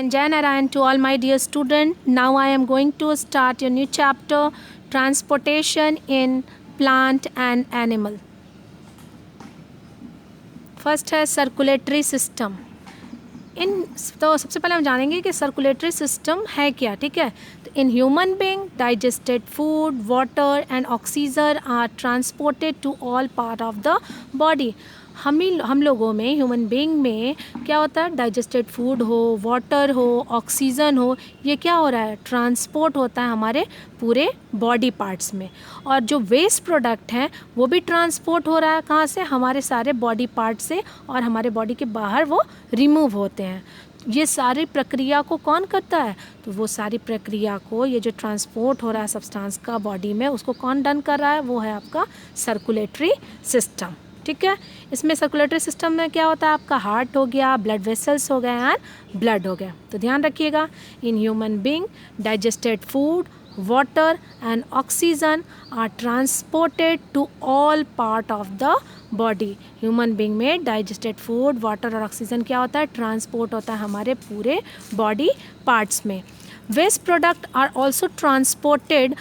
And Jai Narayan to all my dear students. Now I am going to start a new chapter, transportation in plant and animal. First है circulatory system. तो सबसे पहले हम जानेंगे कि circulatory system है क्या, ठीक है। तो in human being digested food, water and oxygen are transported to all part of the body. हम लोगों में, ह्यूमन बीइंग में क्या होता है, डाइजेस्टेड फूड हो, वाटर हो, ऑक्सीजन हो, ये क्या हो रहा है, ट्रांसपोर्ट होता है हमारे पूरे बॉडी पार्ट्स में। और जो वेस्ट प्रोडक्ट हैं वो भी ट्रांसपोर्ट हो रहा है, कहाँ से, हमारे सारे बॉडी पार्ट से, और हमारे बॉडी के बाहर वो रिमूव होते हैं। ये सारी प्रक्रिया को कौन करता है, तो वो सारी प्रक्रिया को, ये जो ट्रांसपोर्ट हो रहा है सब्सटेंस का बॉडी में, उसको कौन डन कर रहा है, वो है आपका सर्कुलेटरी सिस्टम, ठीक है। इसमें सर्कुलेटरी सिस्टम में क्या होता है, आपका हार्ट हो गया, ब्लड वेसल्स हो गए एंड ब्लड हो गया। तो ध्यान रखिएगा, in human being digested food, water and oxygen are transported to all part of the body. Human being में डाइजेस्टेड फूड, वाटर और ऑक्सीजन क्या होता है, ट्रांसपोर्ट होता है हमारे पूरे बॉडी पार्ट्स में। Waste product are also transported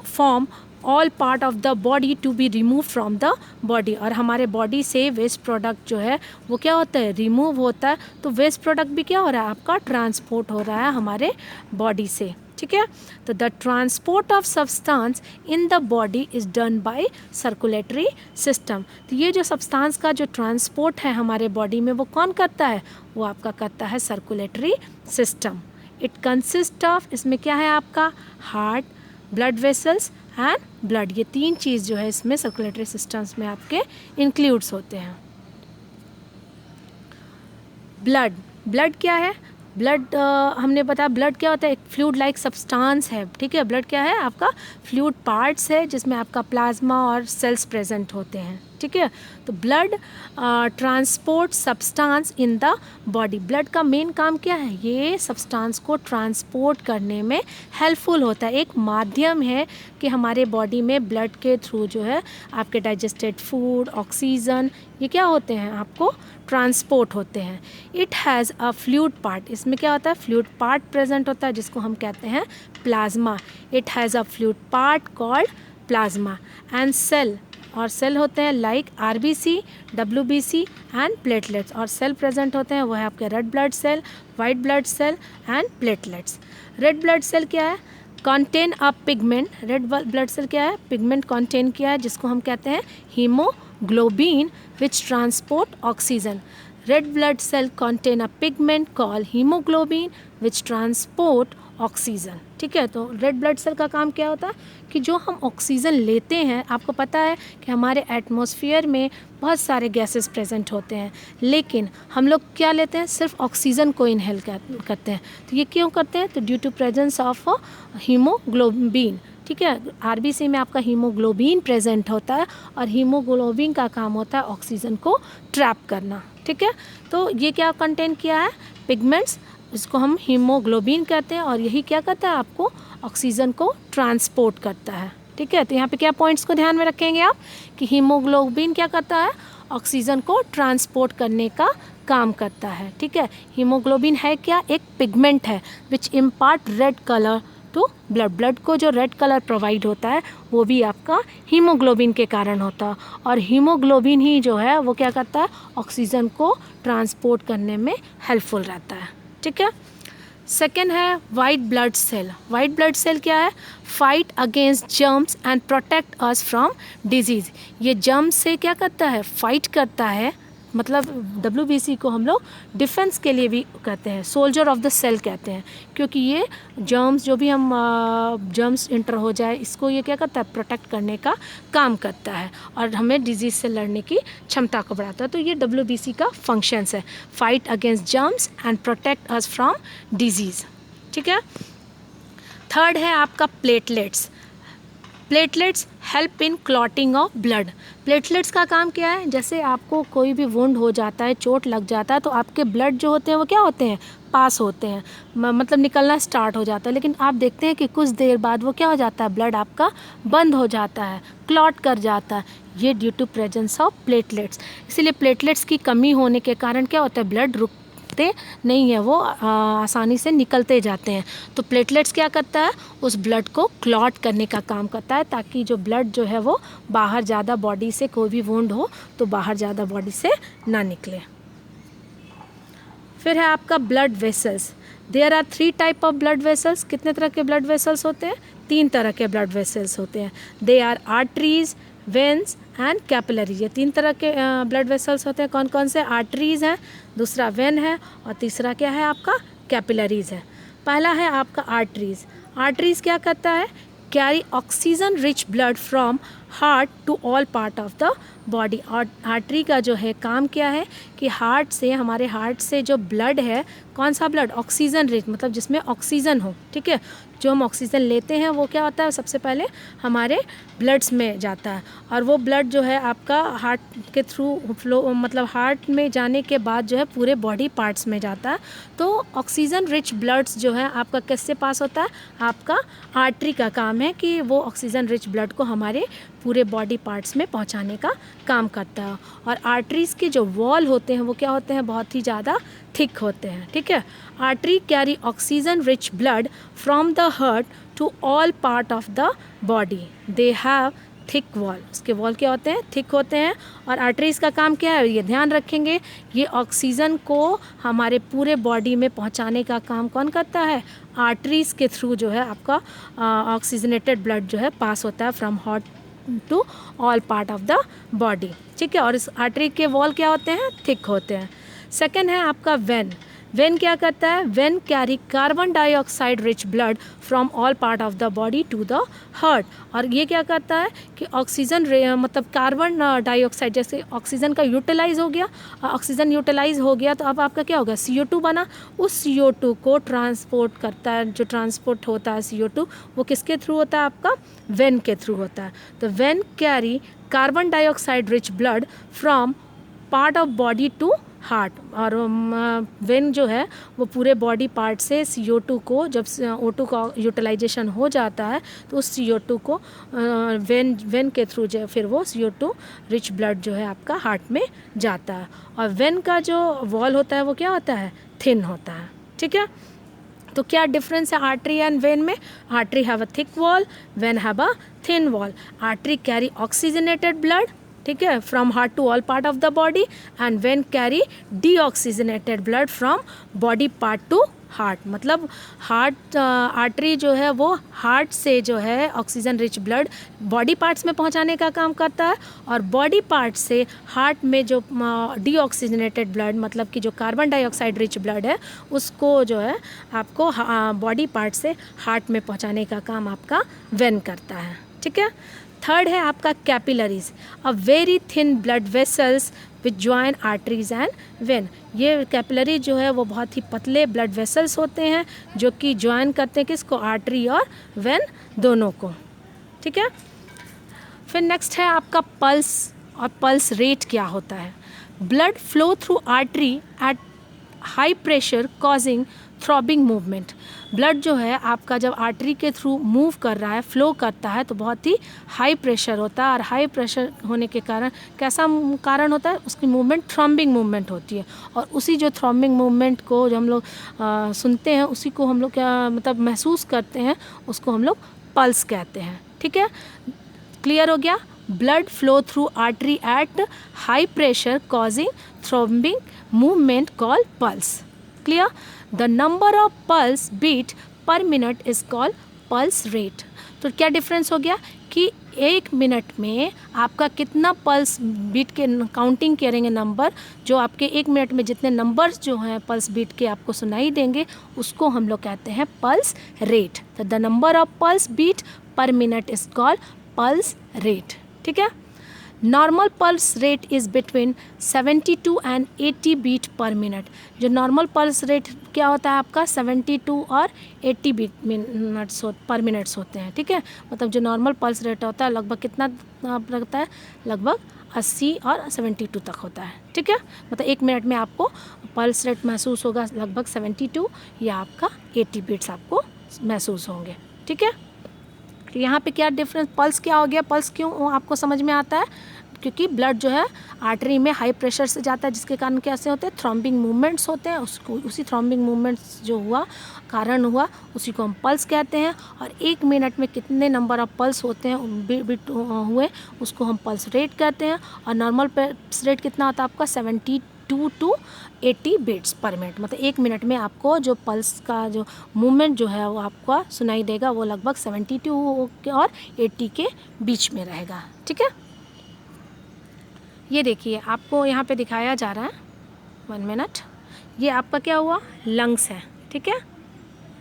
from all part of the body to be remove from the body. और हमारे बॉडी से वेस्ट प्रोडक्ट जो है वो क्या होता है, रिमूव होता है। तो वेस्ट प्रोडक्ट भी क्या हो रहा है, आपका ट्रांसपोर्ट हो रहा है हमारे बॉडी से, ठीक है। तो the transport of substance in the body is done by circulatory system. तो ये जो सब्सटेंस का जो ट्रांसपोर्ट है हमारे बॉडी में, वो कौन करता है, वो आपका करता है circulatory system. It consist of, इसमें क्या है आपका, heart, blood vessels and blood. ये तीन चीज़ जो है इसमें सर्कुलेटरी सिस्टम्स में आपके इंक्लूड्स होते हैं। ब्लड क्या है, ब्लड हमने बताया, ब्लड क्या होता है, एक फ्लूइड लाइक सब्सटेंस है, ठीक है। ब्लड क्या है, आपका फ्लूइड पार्ट्स है जिसमें आपका प्लाज्मा और सेल्स प्रेजेंट होते हैं, ठीक है। तो blood transport substance in the body. Blood का मेन काम क्या है, ये सब्सटेंस को ट्रांसपोर्ट करने में हेल्पफुल होता है, एक माध्यम है कि हमारे बॉडी में ब्लड के थ्रू जो है आपके डाइजेस्टेड फूड, ऑक्सीजन, ये क्या होते हैं, आपको ट्रांसपोर्ट होते हैं। It has a fluid part, इसमें क्या होता है, फ्लूइड पार्ट प्रेजेंट होता है जिसको हम कहते हैं plasma. It has a fluid part called plasma and cell, और सेल होते हैं like RBC, WBC and platelets. और सेल प्रेजेंट होते हैं वो है आपके red blood cell, white blood cell and platelets. Red blood cell क्या है, contain a pigment. Red blood cell क्या है, पिगमेंट कंटेन किया है जिसको हम कहते हैं haemoglobin which transport oxygen. Red blood cell contain a pigment call haemoglobin which transport oxygen, ठीक है। तो रेड ब्लड सेल का काम क्या होता है कि जो हम ऑक्सीजन लेते हैं, आपको पता है कि हमारे एटमॉस्फेयर में बहुत सारे गैसेस प्रेजेंट होते हैं, लेकिन हम लोग क्या लेते हैं, सिर्फ ऑक्सीजन को इनहेल करते हैं। तो ये क्यों करते हैं, तो due to presence of haemoglobin, ठीक है। आरबीसी में आपका हीमोग्लोबिन प्रेजेंट होता है और हीमोग्लोबिन का काम होता है ऑक्सीजन को ट्रैप करना, ठीक है। तो ये क्या कंटेन किया है, पिगमेंट्स, इसको हम हीमोग्लोबिन कहते हैं, और यही क्या करता है, आपको ऑक्सीजन को ट्रांसपोर्ट करता है, ठीक है। तो यहाँ पे क्या पॉइंट्स को ध्यान में रखेंगे आप, कि हीमोग्लोबिन क्या करता है, ऑक्सीजन को ट्रांसपोर्ट करने का काम करता है, ठीक है। हीमोग्लोबिन है क्या, एक पिगमेंट है which impart red colour to blood. Blood को जो रेड कलर प्रोवाइड होता है वो भी आपका हीमोग्लोबिन के कारण होता है, और हीमोग्लोबिन ही जो है वो क्या करता है, ऑक्सीजन को ट्रांसपोर्ट करने में हेल्पफुल रहता है, ठीक है। सेकेंड है white blood cell. White blood cell क्या है, fight against germs and protect us from disease. ये जर्म्स से क्या करता है, फाइट करता है, मतलब डब्ल्यूबीसी को हम लोग डिफेंस के लिए भी कहते हैं, सोल्जर ऑफ द सेल कहते हैं, क्योंकि ये जर्म्स, जो भी हम जर्म्स इंटर हो जाए, इसको ये क्या करता है, प्रोटेक्ट करने का काम करता है और हमें डिजीज़ से लड़ने की क्षमता को बढ़ाता है। तो ये डब्ल्यूबीसी का फंक्शंस है, fight against germs and protect us from disease, ठीक है। थर्ड है आपका platelets. Platelets help in clotting of blood. Platelets का काम क्या है, जैसे आपको कोई भी वुंड हो जाता है, चोट लग जाता है, तो आपके ब्लड जो होते हैं वो क्या होते हैं, पास होते हैं, मतलब निकलना स्टार्ट हो जाता है। लेकिन आप देखते हैं कि कुछ देर बाद वो क्या हो जाता है, ब्लड आपका बंद हो जाता है, क्लॉट कर जाता है। ये due to presence of platelets. इसीलिए प्लेटलेट्स की कमी होने के कारण क्या होता है, ब्लड जाते नहीं है, वो आसानी से निकलते जाते हैं। तो प्लेटलेट्स क्या करता है, उस ब्लड को क्लॉट करने का काम करता है, ताकि जो ब्लड जो है वो बाहर ज़्यादा बॉडी से, कोई भी वुंड हो तो बाहर ज़्यादा बॉडी से ना निकले। फिर है आपका blood vessels. There are 3 type of blood vessels. कितने तरह के ब्लड वेसल्स होते हैं? 3 तरह के ब्लड वेसल्स होते हैं। They are arteries, veins and capillaries. ये 3 तरह के ब्लड वेसल्स होते हैं। कौन कौन से? आर्टरीज है, दूसरा वेन है, और तीसरा क्या है आपका? कैपिलरीज है। पहला है आपका आर्टरीज। आर्टरीज क्या करता है? Carry oxygen rich blood from heart to all part of the body. और आर्टरी का जो है काम क्या है कि हार्ट से, हमारे हार्ट से जो ब्लड है, कौन सा ब्लड? ऑक्सीजन रिच, मतलब जिसमें ऑक्सीजन हो, ठीक है। जो हम ऑक्सीजन लेते हैं वो क्या होता है, सबसे पहले हमारे ब्लड्स में जाता है, और वो ब्लड जो है आपका हार्ट के थ्रू फ्लो, मतलब हार्ट में जाने के बाद जो है पूरे बॉडी पार्ट्स में जाता है। तो ऑक्सीजन रिच ब्लड्स जो है आपका किससे पास होता है? आपका आर्टरी का काम है कि वो ऑक्सीजन रिच ब्लड को हमारे पूरे बॉडी पार्ट्स में पहुंचाने का काम करता है। और आर्टरीज के जो वॉल होते हैं वो क्या होते हैं? बहुत ही ज़्यादा थिक होते हैं, ठीक है। Artery carry oxygen rich blood from the heart to all part of the body. They have thick wall. उसके वॉल क्या होते हैं? थिक होते हैं। और आर्टरीज का काम क्या है? ये ध्यान रखेंगे, ये ऑक्सीजन को हमारे पूरे बॉडी में पहुंचाने का काम कौन करता है? आर्टरीज के थ्रू जो है आपका ऑक्सीजनेटेड ब्लड जो है पास होता है from heart to all part of the body, ठीक है। और इस आर्टरी के वॉल क्या होते हैं? थिक होते हैं। सेकेंड है आपका वेन। वेन क्या करता है? Vein carry carbon dioxide rich blood from all part of the body to the heart. और ये क्या करता है कि ऑक्सीजन मतलब कार्बन डाइऑक्साइड, जैसे ऑक्सीजन का यूटिलाइज हो गया, ऑक्सीजन यूटिलाइज हो गया तो अब आपका क्या होगा? CO2 बना। उस CO2 को ट्रांसपोर्ट करता है, जो ट्रांसपोर्ट होता है CO2 वो किसके थ्रू होता है? आपका वेन के थ्रू होता है। तो vein carry carbon dioxide rich blood from part of body to heart. और वेन जो है वो पूरे बॉडी पार्ट से CO2 को, जब O2 का यूटिलाइजेशन हो जाता है तो उस CO2 को वेन के थ्रू जो फिर वो CO2 रिच ब्लड जो है आपका हार्ट में जाता है। और वेन का जो वॉल होता है वो क्या होता है? थिन होता है, ठीक है। तो क्या डिफरेंस है आर्टरी एंड वेन में? Artery have a thick wall, vein have a thin wall. Artery carry oxygenated blood, ठीक है, from heart to all part of the body, and vein carry deoxygenated blood from body part to heart. मतलब heart artery जो है वो heart से जो है oxygen rich blood body parts में पहुंचाने का काम करता है, और बॉडी पार्ट से हार्ट में जो डीऑक्सीजनेटेड ब्लड, मतलब कि जो कार्बन डाइऑक्साइड रिच ब्लड है, उसको जो है आपको बॉडी पार्ट से हार्ट में पहुंचाने का काम आपका वेन करता है, ठीक है। थर्ड है आपका capillaries, a very thin blood vessels which join arteries and when. ये कैपिलरी जो है वो बहुत ही पतले ब्लड वेसल्स होते हैं जो कि ज्वाइन करते हैं किसको? आर्टरी और वेन दोनों को, ठीक है। फिर नेक्स्ट है आपका पल्स। और पल्स रेट क्या होता है? Blood flow through artery at high pressure causing throbbing movement. Blood जो है आपका जब आर्टरी के थ्रू मूव कर रहा है, फ्लो करता है, तो बहुत ही हाई प्रेशर होता है। और हाई प्रेशर होने के कारण कैसा कारण होता है? उसकी मूवमेंट थ्रॉम्बिंग मूवमेंट होती है। और उसी जो थ्रॉम्बिंग मूवमेंट को जो हम लोग सुनते हैं, उसी को हम लोग क्या मतलब महसूस करते हैं, उसको हम लोग पल्स कहते हैं, ठीक है। क्लियर हो गया? Blood flow through artery at high pressure causing throbbing movement called pulse. Clear? The number of pulse beat per minute is called pulse rate। तो क्या डिफरेंस हो गया कि 1 मिनट में आपका कितना पल्स बीट के काउंटिंग करेंगे नंबर, जो आपके 1 मिनट में जितने नंबर्स जो हैं पल्स बीट के आपको सुनाई देंगे, उसको हम लोग कहते हैं पल्स रेट। तो the number of pulse beat per minute is called pulse rate, ठीक है। Normal pulse rate is between 72 and 80 beat per minute. जो नॉर्मल पल्स रेट क्या होता है आपका? 72 और 80 बीट मिनट्स पर मिनट्स होते हैं, ठीक है। मतलब जो नॉर्मल पल्स रेट होता है लगभग कितना लगता है? लगभग 80 और 72 तक होता है, ठीक है। मतलब 1 मिनट में आपको पल्स रेट महसूस होगा लगभग 72 या आपका 80 बीट्स आपको महसूस होंगे, ठीक है। यहाँ पे क्या डिफरेंस? पल्स क्या हो गया? पल्स क्यों आपको समझ में आता है क्योंकि ब्लड जो है आर्टरी में हाई प्रेशर से जाता है, जिसके कारण कैसे होते हैं, थ्रॉम्बिंग मूवमेंट्स होते हैं। उसको उसी थ्रॉम्बिंग मूवमेंट्स जो कारण हुआ उसी को हम पल्स कहते हैं। और 1 मिनट में कितने नंबर ऑफ पल्स होते हैं बीट हुए उसको हम पल्स रेट कहते हैं। और नॉर्मल पल्स रेट कितना होता है आपका 72 to 80 बीट्स पर मिनट, मतलब 1 मिनट में आपको जो पल्स का जो मूवमेंट जो है वो आपका सुनाई देगा, वो लगभग 72 और 80 के बीच में रहेगा। ठीक है, ये देखिए आपको यहाँ पे दिखाया जा रहा है, 1 मिनट, ये आपका क्या हुआ, लंग्स है। ठीक है,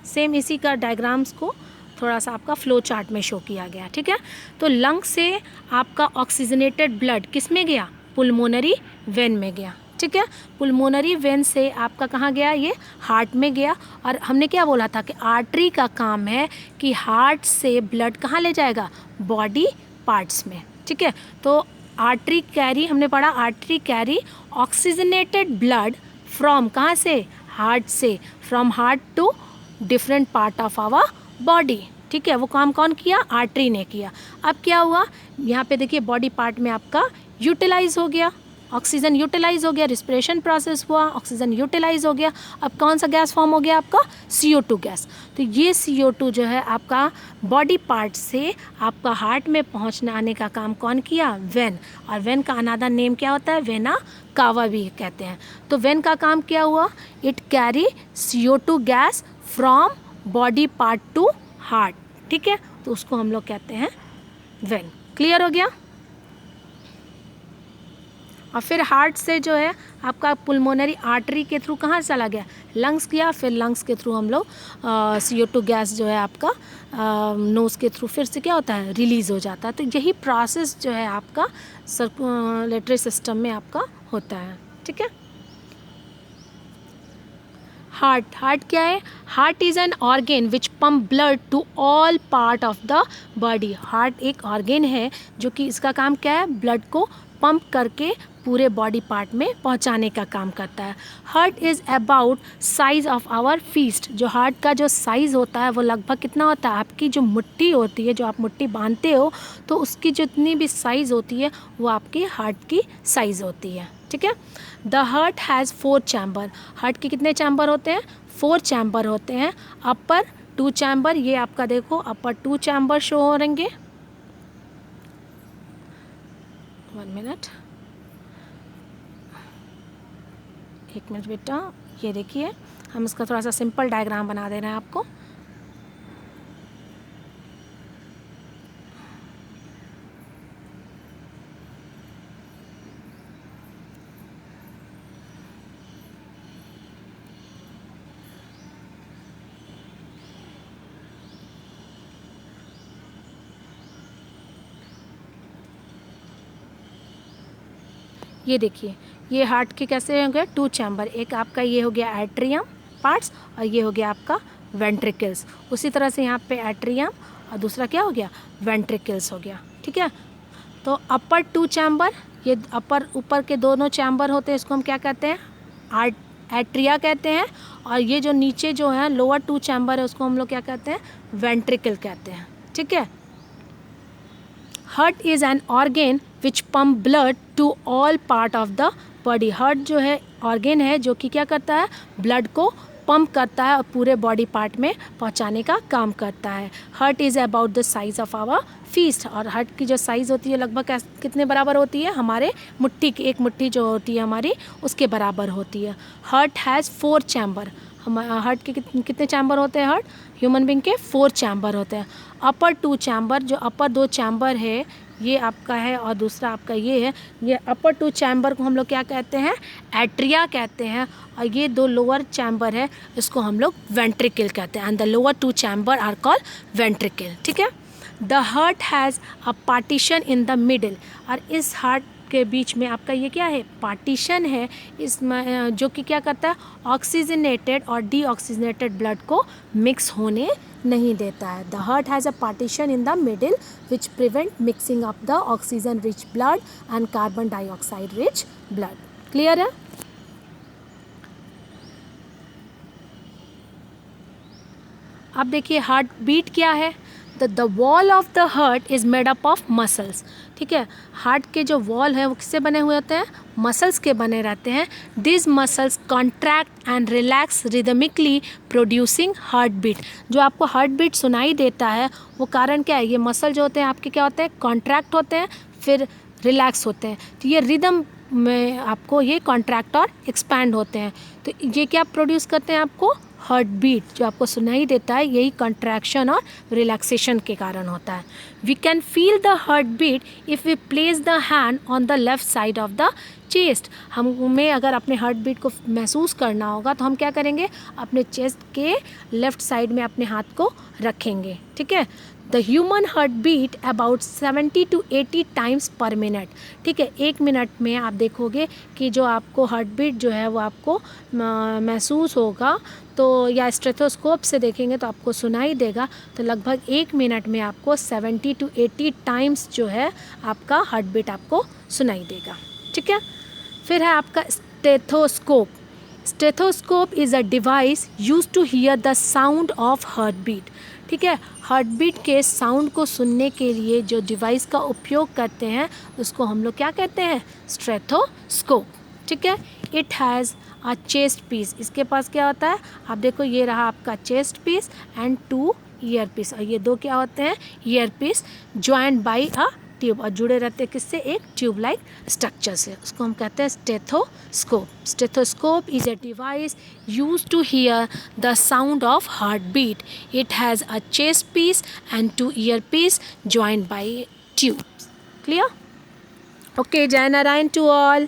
सेम इसी का डायग्राम्स को थोड़ा सा आपका फ्लो चार्ट में शो किया गया। ठीक है, तो लंग्स से आपका ऑक्सीजनेटेड ब्लड किस में गया, पुल्मोनरी वेन में गया। ठीक है, पुल्मोनरी वेन से आपका कहाँ गया, ये हार्ट में गया। और हमने क्या बोला था कि आर्टरी का काम है कि हार्ट से ब्लड कहाँ ले जाएगा, बॉडी पार्ट्स में। ठीक है, तो आर्टरी कैरी, हमने पढ़ा artery carry oxygenated blood from, कहाँ से, हार्ट से, from heart to different part of our body. ठीक है, वो काम कौन किया, आर्टरी ने किया। अब क्या हुआ, यहाँ पे देखिए बॉडी पार्ट में आपका यूटिलाइज हो गया, ऑक्सीजन यूटिलाइज हो गया, रिस्पिरेशन प्रोसेस हुआ, ऑक्सीजन यूटिलाइज हो गया। अब कौन सा गैस फॉर्म हो गया आपका, CO2 गैस। तो ये CO2 जो है आपका बॉडी पार्ट से आपका हार्ट में पहुँचने आने का काम कौन किया, वेन। और वेन का अनदर नेम क्या होता है, वेना कावा भी कहते हैं। तो वेन का काम क्या हुआ, it carry CO2 gas from body part to heart. ठीक है, तो उसको हम लोग कहते हैं वेन। क्लियर हो गया। और फिर हार्ट से जो है आपका पुल्मोनरी आर्टरी के थ्रू कहाँ चला गया, लंग्स गया। फिर लंग्स के थ्रू हम लोग CO2 गैस जो है आपका नोज़ के थ्रू फिर से क्या होता है, रिलीज़ हो जाता है। तो यही प्रोसेस जो है आपका सर्कुलेटरी सिस्टम में आपका होता है। ठीक है, हार्ट क्या है, heart is an organ which pump blood to all part of the body. Heart एक ऑर्गेन है जो कि इसका काम क्या है, ब्लड को पंप करके पूरे बॉडी पार्ट में पहुंचाने का काम करता है। Heart is about size of our fist. जो हार्ट का जो साइज़ होता है वो लगभग कितना होता है, आपकी जो मुट्ठी होती है, जो आप मुट्ठी बांधते हो, तो उसकी जितनी भी साइज़ होती है वो आपकी हार्ट की साइज़ होती है। ठीक है, the heart has 4 chamber. Heart के कितने चैम्बर होते हैं, 4 चैम्बर होते हैं। अपर 2 चैम्बर, ये आपका देखो अपर 2 चैम्बर शो हो रहेंगे। 1 मिनट, 1 मिनट बेटा, ये देखिए हम इसका थोड़ा सा सिंपल डायग्राम बना दे रहे हैं आपको। ये देखिए, ये हार्ट के कैसे हो गए, 2 चैम्बर। एक आपका ये हो गया एट्रियम पार्ट्स और ये हो गया आपका वेंट्रिकल्स। उसी तरह से यहाँ पे एट्रियम और दूसरा क्या हो गया, वेंट्रिकल्स हो गया। ठीक है, तो अपर 2 चैम्बर, ये अपर ऊपर के दोनों चैम्बर होते हैं, इसको हम क्या कहते हैं, एट्रिया कहते हैं। और ये जो नीचे जो है लोअर 2 चैम्बर है उसको हम लोग क्या कहते हैं, वेंट्रिकल कहते हैं। ठीक है, heart is an organ which pump blood to all part of the body. Heart जो है ऑर्गेन है जो कि क्या करता है, ब्लड को पंप करता है और पूरे बॉडी पार्ट में पहुंचाने का काम करता है। Heart is about the size of our fist. और हार्ट की जो साइज़ होती है लगभग कितने बराबर होती है, हमारे मुट्ठी की, एक मुट्ठी जो होती है हमारी उसके बराबर होती है। Heart has 4 chamber. हम हार्ट के कितने चैम्बर होते हैं, हार्ट ह्यूमन बींग के 4 चैम्बर होते हैं। अपर 2 चैम्बर, जो अपर 2 चैम्बर है ये आपका है और दूसरा आपका ये है। ये अपर 2 चैम्बर को हम लोग क्या कहते हैं, एट्रिया कहते हैं। और ये 2 लोअर चैम्बर है इसको हम लोग वेंट्रिकल कहते हैं। And the lower 2 chamber are called ventricle. ठीक है, the heart has a partition in the middle. और इस हार्ट के बीच में आपका ये क्या है, पार्टीशन है, इसमें जो कि क्या करता है, ऑक्सीजनेटेड और डीऑक्सीजनेटेड ब्लड को मिक्स होने नहीं देता है। The heart has a partition in the middle which prevent mixing of the oxygen rich blood and carbon dioxide rich blood. Clear है। अब देखिए हार्ट बीट क्या है, the wall of the heart is made up of muscles, ठीक है। Heart के जो wall है वो किससे बने हुए होते हैं, मसल्स के बने रहते हैं। This muscles contract and relax rhythmically producing heart beat. जो आपको हार्ट बीट सुनाई देता है वो कारण क्या है, ये मसल जो होते हैं आपके क्या होते हैं, कॉन्ट्रैक्ट होते हैं, फिर रिलैक्स होते हैं। तो ये रिदम में आपको ये कॉन्ट्रैक्ट और एक्सपैंड होते हैं। तो ये क्या प्रोड्यूस करते हैं, आपको हार्ट बीट जो आपको सुनाई देता है, यही कॉन्ट्रैक्शन और रिलैक्सेशन के कारण होता है। We can feel the heart beat if we place the hand on the left side of the chest. हमें अगर अपने हार्ट बीट को महसूस करना होगा तो हम क्या करेंगे, अपने चेस्ट के लेफ़्ट साइड में अपने हाथ को रखेंगे, ठीक है। The human heart beat about 70 to 80 times per minute, ठीक है। 1 मिनट में आप देखोगे कि जो आपको हार्ट बीट जो है वो आपको महसूस होगा, तो या स्टेथोस्कोप से देखेंगे तो आपको सुनाई देगा। तो लगभग 1 मिनट में आपको 70 to 80 टाइम्स जो है आपका हार्ट बीट आपको सुनाई देगा, ठीक है। फिर है आपका stethoscope. Stethoscope is a device use to hear the sound of heart beat, ठीक है। हार्ट बीट के साउंड को सुनने के लिए जो डिवाइस का उपयोग करते हैं उसको हम लोग क्या कहते हैं, स्टेथोस्कोप, ठीक है। It has a chest piece, इसके पास क्या होता है, आप देखो ये रहा आपका chest piece and 2 ear piece, और ये 2 क्या होते हैं, ear piece joint by a tube, और जुड़े रहते हैं किससे, एक ट्यूब लाइक स्ट्रक्चर से, उसको हम कहते हैं stethoscope. Stethoscope is a device use to hear the sound of heart beat. It has a chest piece and 2 ear piece joint by tube. Clear? Okay, Jai Narayan to all.